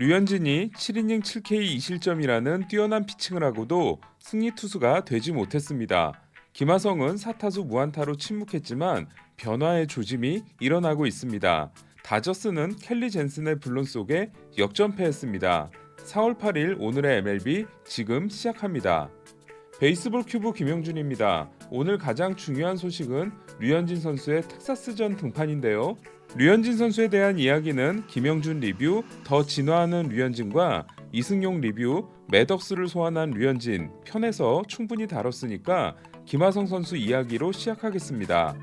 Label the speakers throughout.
Speaker 1: 류현진이 7이닝 7K 2실점이라는 뛰어난 피칭을 하고도 승리 투수가 되지 못했습니다. 김하성은 4타수 무안타로 침묵했지만 변화의 조짐이 일어나고 있습니다. 다저스는 켈리 젠슨의 불론 속에 역전패했습니다. 4월 8일 오늘의 MLB 지금 시작합니다. 베이스볼 큐브 김영준입니다. 오늘 가장 중요한 소식은 류현진 선수의 텍사스전 등판인데요. 류현진 선수에 대한 이야기는 김영준 리뷰 더 진화하는 류현진과 이승용 리뷰 매덕스를 소환한 류현진 편에서 충분히 다뤘으니까 김하성 선수 이야기로 시작하겠습니다.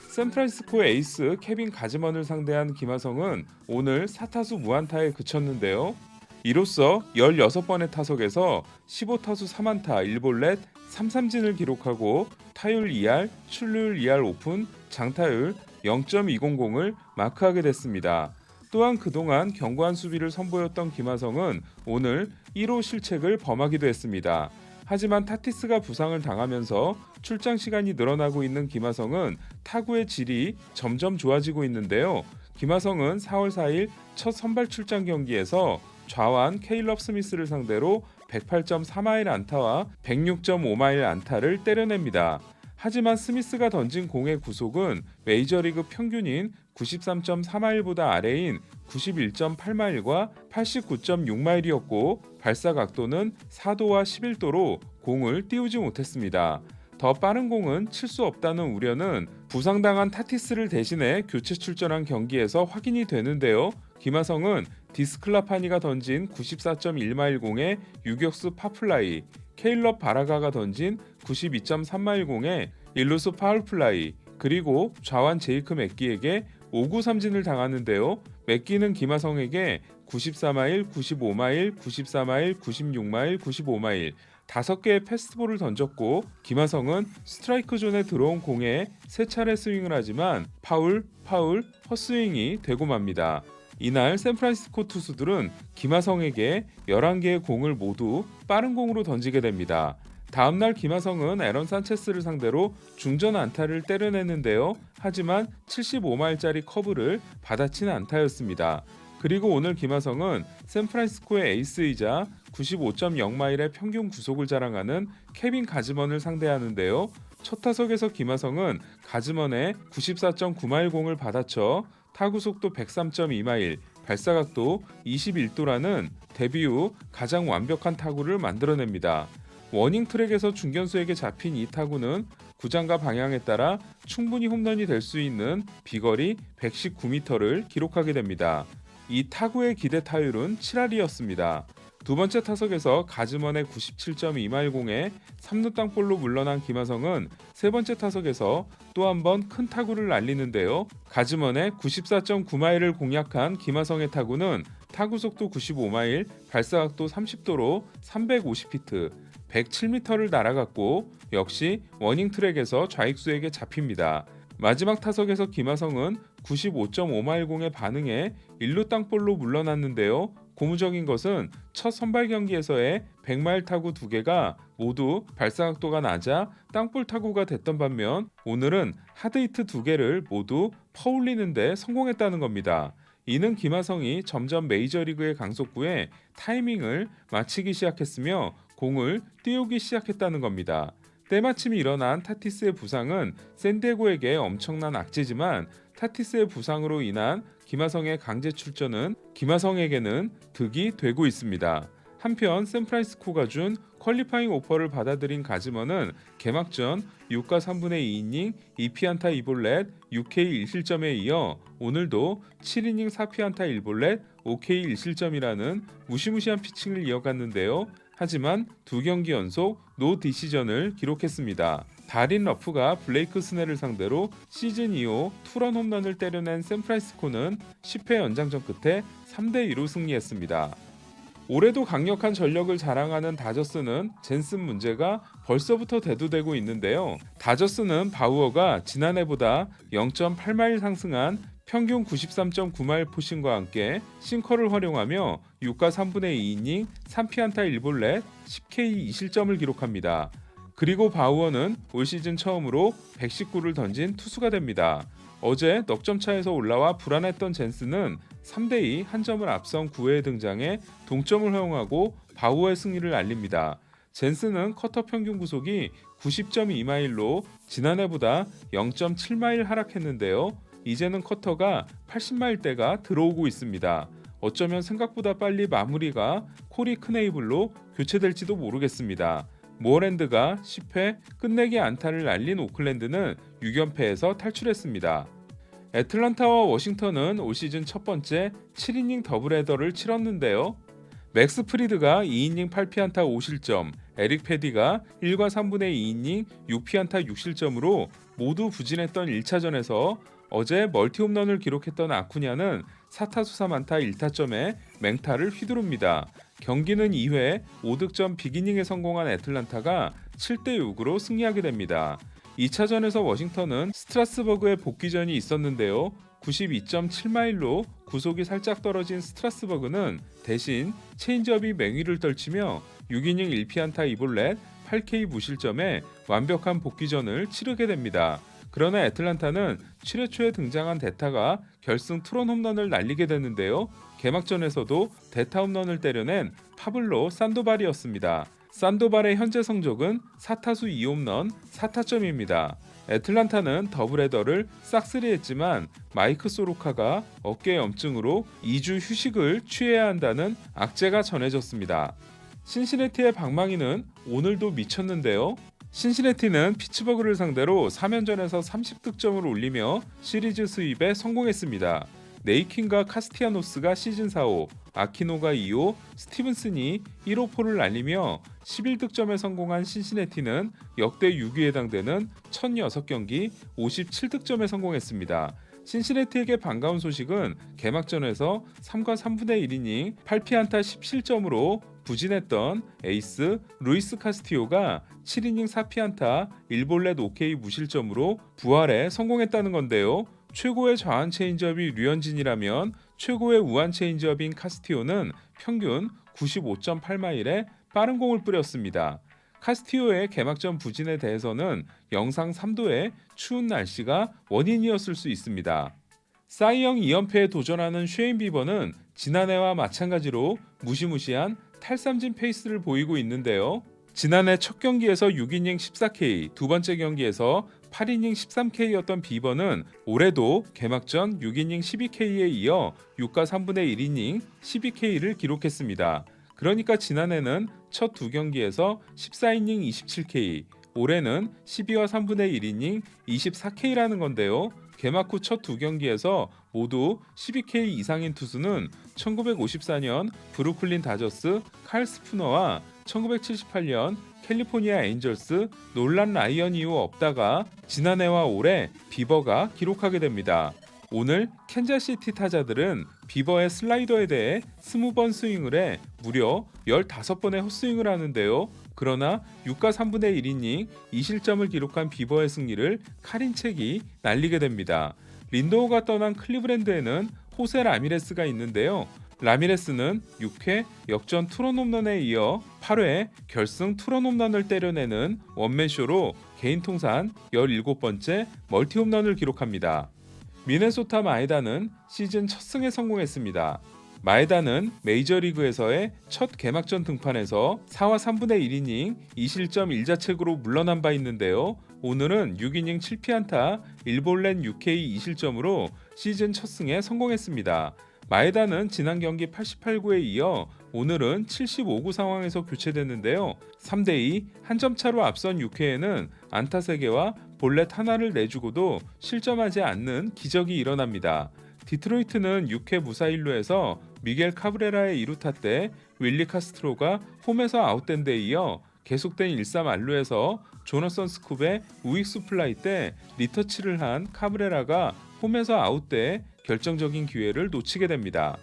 Speaker 1: 샌프란시스코 에이스 케빈 가즈먼을 상대한 김하성은 오늘 4타수 무안타에 그쳤는데요. 이로써 16번의 타석에서 15타수 3안타 1볼넷 3삼진을 기록하고 타율 2할, 출루율 2할 오픈, 장타율 0.200을 마크하게 됐습니다. 또한 그동안 견고한 수비를 선보였던 김하성은 오늘 1호 실책을 범하기도 했습니다. 하지만 타티스가 부상을 당하면서 출장 시간이 늘어나고 있는 김하성은 타구의 질이 점점 좋아지고 있는데요. 김하성은 4월 4일 첫 선발 출장 경기에서 좌완 케일럽 스미스를 상대로 108.3마일 안타와 106.5마일 안타를 때려냅니다. 하지만 스미스가 던진 공의 구속은 메이저리그 평균인 93.3마일보다 아래인 91.8마일과 89.6마일이었고 발사 각도는 4도와 11도로 공을 띄우지 못했습니다. 더 빠른 공은 칠 수 없다는 우려는 부상당한 타티스를 대신해 교체 출전한 경기에서 확인이 되는데요. 김하성은 디스클라파니가 던진 94.1마일 공에 유격수 파플라이, 케일럽 바라가가 던진 92.3마일 공에 일루수 파울플라이, 그리고 좌완 제이크 맥기에게 5구 삼진을 당하는데요. 맥기는 김하성에게 94마일, 95마일, 94마일, 96마일, 95마일 5개의 패스트볼을 던졌고 김하성은 스트라이크 존에 들어온 공에 3차례 스윙을 하지만 파울, 헛스윙이 되고 맙니다. 이날 샌프란시스코 투수들은 김하성에게 11개의 공을 모두 빠른 공으로 던지게 됩니다. 다음날 김하성은 에런 산체스를 상대로 중전 안타를 때려냈는데요. 하지만 75마일짜리 커브를 받아친 안타였습니다. 그리고 오늘 김하성은 샌프란시스코의 에이스이자 95.0마일의 평균 구속을 자랑하는 케빈 가즈먼을 상대하는데요. 첫 타석에서 김하성은 가즈먼의 94.9마일 공을 받아쳐 타구 속도 103.2마일, 발사각도 21도라는 데뷔 후 가장 완벽한 타구를 만들어냅니다. 워닝 트랙에서 중견수에게 잡힌 이 타구는 구장과 방향에 따라 충분히 홈런이 될 수 있는 비거리 119m를 기록하게 됩니다. 이 타구의 기대 타율은 7할이었습니다. 두 번째 타석에서 가즈먼의 97.2마일 공에 3루 땅볼로 물러난 김하성은 세 번째 타석에서 또 한 번 큰 타구를 날리는데요. 가즈먼의 94.9마일을 공략한 김하성의 타구는 타구 속도 95마일, 발사각도 30도로 350피트, 107m를 날아갔고 역시 워닝 트랙에서 좌익수에게 잡힙니다. 마지막 타석에서 김하성은 95.5마일 공에 반응해 1루 땅볼로 물러났는데요. 고무적인 것은 첫 선발 경기에서의 100마일 타구 2개가 모두 발사각도가 낮아 땅볼 타구가 됐던 반면 오늘은 하드히트 2개를 모두 퍼올리는 데 성공했다는 겁니다. 이는 김하성이 점점 메이저리그의 강속구에 타이밍을 맞추기 시작했으며 공을 띄우기 시작했다는 겁니다. 때마침 일어난 타티스의 부상은 샌디에고에게 엄청난 악재지만 타티스의 부상으로 인한 김하성의 강제 출전은 김하성에게는 득이 되고 있습니다. 한편 샌프란시스코가 준 퀄리파잉 오퍼를 받아들인 가즈먼은 개막전 6과 3분의 2이닝 2피안타 2볼넷 6K 1실점에 이어 오늘도 7이닝 4피안타 1볼넷 5K 1실점이라는 무시무시한 피칭을 이어갔는데요. 하지만 두 경기 연속 노 디시전을 기록했습니다. 다린 러프가 블레이크 스넬을 상대로 시즌 2호 투런 홈런을 때려낸 샌프란시스코는 10회 연장전 끝에 3대2로 승리했습니다. 올해도 강력한 전력을 자랑하는 다저스는 젠슨 문제가 벌써부터 대두되고 있는데요. 다저스는 바우어가 지난해보다 0.8마일 상승한 평균 93.9마일 포신과 함께 싱커를 활용하며 6과 3분의 2이닝 3피안타 1볼넷 10K 2실점을 기록합니다. 그리고 바우어는 올 시즌 처음으로 119를 던진 투수가 됩니다. 어제 넉점 차에서 올라와 불안했던 젠스는 3대2 한 점을 앞선 9회에 등장해 동점을 허용하고 바우어의 승리를 알립니다. 젠스는 커터 평균 구속이 90.2마일로 지난해보다 0.7마일 하락했는데요. 이제는 커터가 80마일대가 들어오고 있습니다. 어쩌면 생각보다 빨리 마무리가 코리 크네이블로 교체될지도 모르겠습니다. 모어랜드가 10회 끝내기 안타를 날린 오클랜드는 6연패에서 탈출했습니다. 애틀란타와 워싱턴은 올 시즌 첫 번째 7이닝 더블헤더를 치렀는데요. 맥스 프리드가 2이닝 8피안타 5실점, 에릭 패디가 1과 3분의 2이닝 6피안타 6실점으로 모두 부진했던 1차전에서 어제 멀티 홈런을 기록했던 아쿠냐는 4타수 3안타 1타점에 맹타를 휘두릅니다. 경기는 2회 5득점 빅이닝에 성공한 애틀란타가 7대6으로 승리하게 됩니다. 2차전에서 워싱턴은 스트라스버그의 복귀전이 있었는데요. 92.7마일로 구속이 살짝 떨어진 스트라스버그는 대신 체인지업이 맹위를 떨치며 6이닝 1피안타 2볼넷 8K 무실점에 완벽한 복귀전을 치르게 됩니다. 그러나 애틀란타는 7회 초에 등장한 데타가 결승 투런 홈런을 날리게 됐는데요. 개막전에서도 데타 홈런을 때려낸 파블로 산도발이었습니다. 산도발의 현재 성적은 4타수 2홈런 4타점입니다. 애틀란타는 더블헤더를 싹쓸이했지만 마이크 소로카가 어깨 염증으로 2주 휴식을 취해야 한다는 악재가 전해졌습니다. 신시내티의 방망이는 오늘도 미쳤는데요. 신시내티는 피츠버그를 상대로 3연전에서 30득점을 올리며 시리즈 수입에 성공했습니다. 네이킨과 카스티아노스가 시즌 4호, 아키노가 2호, 스티븐슨이 1호포를 날리며 11득점에 성공한 신시내티는 역대 6위에 해당되는 1006경기 57득점에 성공했습니다. 신시내티에게 반가운 소식은 개막전에서 3과 3분의 1이닝 8피안타 10실점으로 부진했던 에이스 루이스 카스티오가 7이닝 4피안타 1볼넷 5K 무실점으로 부활에 성공했다는 건데요. 최고의 좌완 체인지업이 류현진이라면 최고의 우완 체인지업인 카스티오는 평균 95.8마일에 빠른 공을 뿌렸습니다. 카스티오의 개막전 부진에 대해서는 영상 3도의 추운 날씨가 원인이었을 수 있습니다. 사이영 2연패에 도전하는 쉐인 비버는 지난해와 마찬가지로 무시무시한 탈삼진 페이스를 보이고 있는데요. 지난해 첫 경기에서 6이닝 14K, 두 번째 경기에서 8이닝 13K였던 비버는 올해도 개막전 6이닝 12K에 이어 6과 3분의 1이닝 12K를 기록했습니다. 그러니까 지난해는 첫 두 경기에서 14이닝 27K, 올해는 12와 3분의 1이닝 24K라는 건데요. 개막 후 첫 두 경기에서 모두 12K 이상인 투수는 1954년 브루클린 다저스 칼 스푸너와 1978년 캘리포니아 에인절스 놀란 라이언 이후 없다가 지난해와 올해 비버가 기록하게 됩니다. 오늘 캔자시티 타자들은 비버의 슬라이더에 대해 20번 스윙을 해 무려 15번의 헛스윙을 하는데요. 그러나 6과 3분의 1이닝 2실점을 기록한 비버의 승리를 카린책이 날리게 됩니다. 린도우가 떠난 클리브랜드에는 호세 라미레스가 있는데요. 라미레스는 6회 역전 투런 홈런에 이어 8회 결승 투런 홈런을 때려내는 원맨쇼로 개인 통산 17번째 멀티 홈런을 기록합니다. 미네소타 마에다는 시즌 첫 승에 성공했습니다. 마에다는 메이저리그에서의 첫 개막전 등판에서 4와 3분의 1이닝 2실점 1자책으로 물러난 바 있는데요. 오늘은 6이닝 7피안타 1볼넷 6K 2실점으로 시즌 첫 승에 성공했습니다. 마에다는 지난 경기 88구에 이어 오늘은 75구 상황에서 교체됐는데요. 3대2 한 점 차로 앞선 6회에는 안타 3개와 볼넷 하나를 내주고도 실점하지 않는 기적이 일어납니다. 디트로이트는 6회 무사일루에서 미겔 카브레라의 2루타 때 윌리 카스트로가 홈에서 아웃된 데 이어 계속된 1-3안루에서 조너선 스쿱의 우익수 플라이 때 리터치를 한 카브레라가 홈에서 아웃 때 결정적인 기회를 놓치게 됩니다.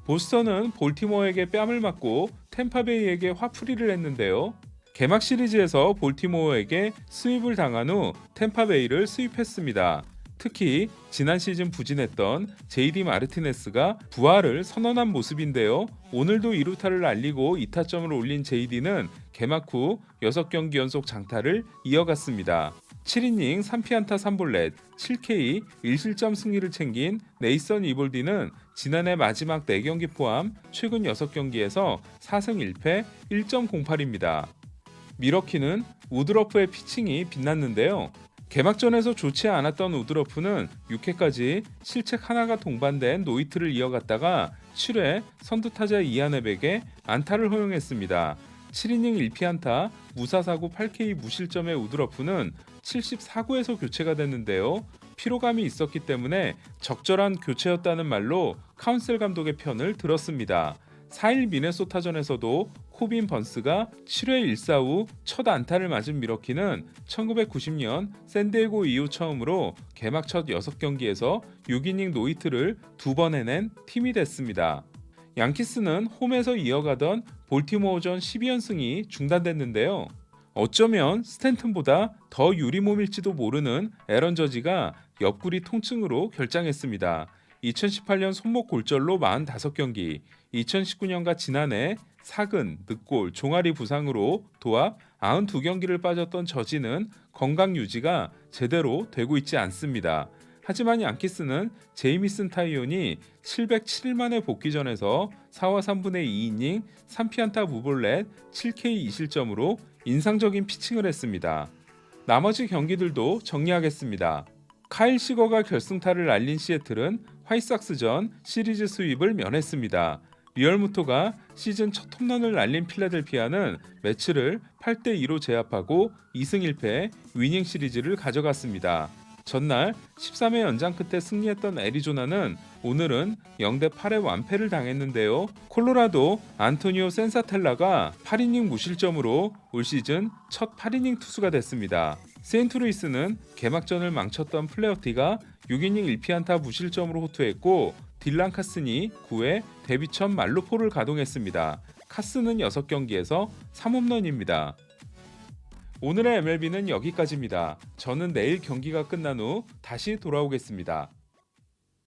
Speaker 1: 보스턴은 볼티모어에게 뺨을 맞고 템파베이에게 화풀이를 했는데요. 개막 시리즈에서 볼티모어에게 스윕을 당한 후 템파베이를 스윕했습니다. 특히 지난 시즌 부진했던 JD 마르티네스가 부활을 선언한 모습인데요. 오늘도 2루타를 날리고 2타점을 올린 JD는 개막 후 6경기 연속 장타를 이어갔습니다. 7이닝 3피안타 3볼넷 7K 1실점 승리를 챙긴 네이선 이볼디는 지난해 마지막 4경기 포함 최근 6경기에서 4승 1패 1.08입니다. 미러키는 우드러프의 피칭이 빛났는데요. 개막전에서 좋지 않았던 우드러프는 6회까지 실책 하나가 동반된 노히트를 이어갔다가 7회 선두타자 이하네백에 안타를 허용했습니다. 7이닝 1피안타 무사사구 8K 무실점의 우드러프는 74구에서 교체가 됐는데요. 피로감이 있었기 때문에 적절한 교체였다는 말로 카운셀 감독의 편을 들었습니다. 4일 미네소타전에서도 코빈 번스가 7회 1사후 첫 안타를 맞은 미러키는 1990년 샌디에고 이후 처음으로 개막 첫 6경기에서 6이닝 노히트를 2번 해낸 팀이 됐습니다. 양키스는 홈에서 이어가던 볼티모어전 12연승이 중단됐는데요. 어쩌면 스탠튼보다 더 유리몸일지도 모르는 애런 저지가 옆구리 통증으로 결장했습니다. 2018년 손목 골절로 45경기, 2019년과 지난해 사근, 늑골, 종아리 부상으로 도합 92경기를 빠졌던 저지는 건강 유지가 제대로 되고 있지 않습니다. 하지만 양키스는 제이미슨 타이온이 707만의 복귀전에서 4와 3분의 2이닝 3피안타 무볼넷 7K 2실점으로 인상적인 피칭을 했습니다. 나머지 경기들도 정리하겠습니다. 카일 시거가 결승타를 날린 시애틀은 화이삭스전 시리즈 수입을 면했습니다. 리얼무토가 시즌 첫 홈런을 날린 필라델피아는 매치를 8대2로 제압하고 2승 1패 위닝 시리즈를 가져갔습니다. 전날 13회 연장 끝에 승리했던 애리조나는 오늘은 0대8의 완패를 당했는데요. 콜로라도 안토니오 센사텔라가 8이닝 무실점으로 올 시즌 첫 8이닝 투수가 됐습니다. 세인트루이스는 개막전을 망쳤던 플레어티가 6이닝 1피안타 무실점으로 호투했고 딜란 카슨이 9회 데뷔 첫 말루포를 가동했습니다. 카슨은 6경기에서 3홈런입니다. 오늘의 MLB는 여기까지입니다. 저는 내일 경기가 끝난 후 다시 돌아오겠습니다.